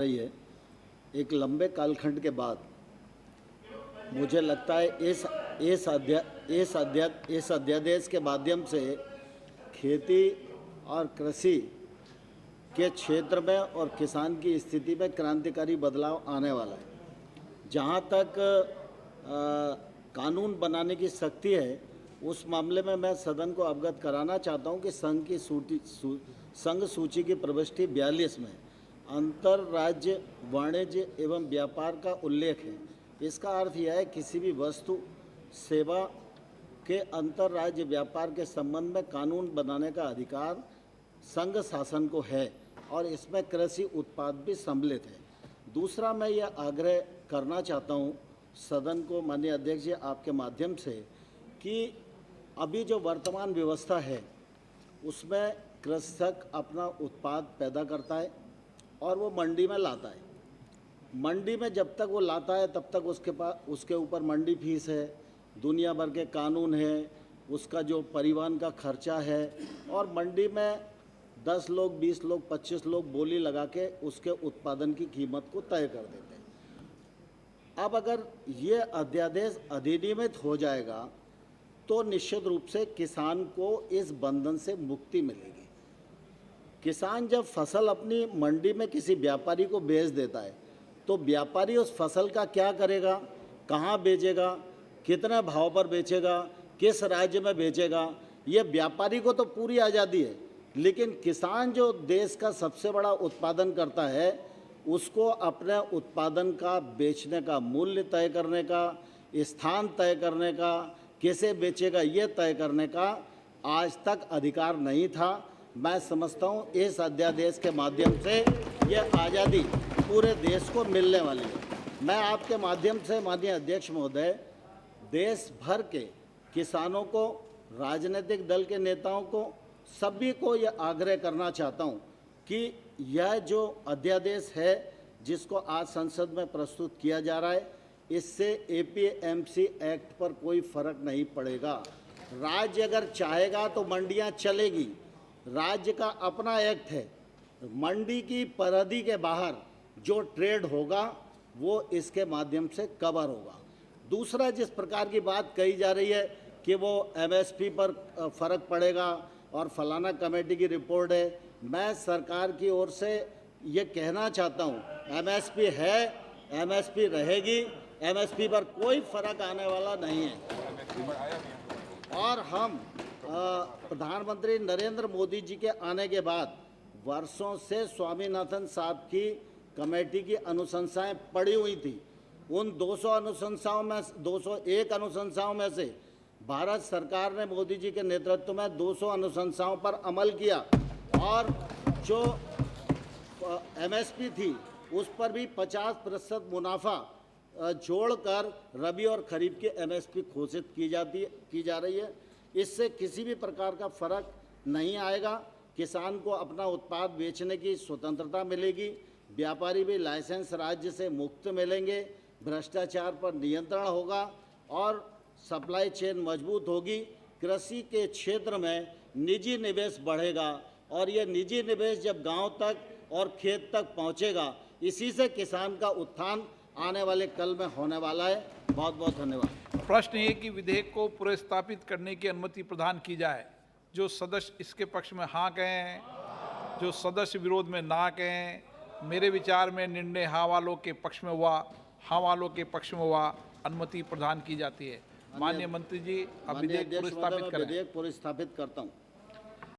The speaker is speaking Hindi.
रही है। एक लंबे कालखंड के बाद मुझे लगता है इस अध्यादेश के माध्यम से खेती और कृषि के क्षेत्र में और किसान की स्थिति में क्रांतिकारी बदलाव आने वाला है। जहाँ तक कानून बनाने की शक्ति है, उस मामले में मैं सदन को अवगत कराना चाहता हूँ कि संघ सूची की प्रविष्टि 42 में अंतर्राज्य वाणिज्य एवं व्यापार का उल्लेख है। इसका अर्थ यह है किसी भी वस्तु सेवा के अंतर्राज्य व्यापार के संबंध में कानून बनाने का अधिकार संघ शासन को है और इसमें कृषि उत्पाद भी सम्मिलित है। दूसरा, मैं यह आग्रह करना चाहता हूँ सदन को, माननीय अध्यक्ष जी, आपके माध्यम से कि अभी जो वर्तमान व्यवस्था है उसमें कृषक अपना उत्पाद पैदा करता है और वो मंडी में लाता है। मंडी में जब तक वो लाता है तब तक उसके ऊपर मंडी फीस है, दुनिया भर के कानून है, उसका जो परिवहन का खर्चा है और मंडी में 10 लोग, 20 लोग, 25 लोग बोली लगा के उसके उत्पादन की कीमत को तय कर देते हैं। अब अगर ये अध्यादेश अधिनियमित हो जाएगा तो निश्चित रूप से किसान को इस बंधन से मुक्ति मिलेगी। किसान जब फसल अपनी मंडी में किसी व्यापारी को बेच देता है तो व्यापारी उस फसल का क्या करेगा, कहाँ बेचेगा, कितने भाव पर बेचेगा, किस राज्य में बेचेगा, ये व्यापारी को तो पूरी आज़ादी है। लेकिन किसान जो देश का सबसे बड़ा उत्पादन करता है उसको अपने उत्पादन का बेचने का मूल्य तय करने का, स्थान तय करने का, कैसे बेचेगा ये तय करने का आज तक अधिकार नहीं था। मैं समझता हूँ इस अध्यादेश के माध्यम से यह आज़ादी पूरे देश को मिलने वाली है। मैं आपके माध्यम से माननीय अध्यक्ष महोदय देश भर के किसानों को, राजनीतिक दल के नेताओं को, सभी को यह आग्रह करना चाहता हूँ कि यह जो अध्यादेश है जिसको आज संसद में प्रस्तुत किया जा रहा है, इससे एपीएमसी एक्ट पर कोई फर्क नहीं पड़ेगा। राज्य अगर चाहेगा तो मंडियाँ चलेगी, राज्य का अपना एक्ट है। मंडी की परिधि के बाहर जो ट्रेड होगा वो इसके माध्यम से कवर होगा। दूसरा, जिस प्रकार की बात कही जा रही है कि वो एमएसपी पर फ़र्क पड़ेगा और फलाना कमेटी की रिपोर्ट है, मैं सरकार की ओर से ये कहना चाहता हूँ एमएसपी है, एमएसपी रहेगी, एमएसपी पर कोई फ़र्क आने वाला नहीं है। और हम प्रधानमंत्री नरेंद्र मोदी जी के आने के बाद वर्षों से स्वामीनाथन साहब की कमेटी की अनुशंसाएं पड़ी हुई थी। उन 200 अनुशंसाओं में 201 अनुशंसाओं में से भारत सरकार ने मोदी जी के नेतृत्व में 200 अनुशंसाओं पर अमल किया और जो एमएसपी थी उस पर भी 50% मुनाफा जोड़कर रबी और खरीफ की एमएसपी घोषित की जा रही है। इससे किसी भी प्रकार का फर्क नहीं आएगा। किसान को अपना उत्पाद बेचने की स्वतंत्रता मिलेगी, व्यापारी भी लाइसेंस राज्य से मुक्त मिलेंगे, भ्रष्टाचार पर नियंत्रण होगा और सप्लाई चेन मजबूत होगी। कृषि के क्षेत्र में निजी निवेश बढ़ेगा और ये निजी निवेश जब गांव तक और खेत तक पहुंचेगा, इसी से किसान का उत्थान आने वाले कल में होने वाला है। बहुत बहुत धन्यवाद। प्रश्न ये कि विधेयक को पुनर्स्थापित करने की अनुमति प्रदान की जाए। जो सदस्य इसके पक्ष में हाँ कहें, जो सदस्य विरोध में ना कहें। मेरे विचार में निर्णय हाँ वालों के पक्ष में हुआ, हाँ वालों के पक्ष में हुआ, अनुमति प्रदान की जाती है। माननीय मंत्री जी, अब विधेयक पुनर्स्थापित करें। विधेयक पुनर्स्थापित करता हूँ।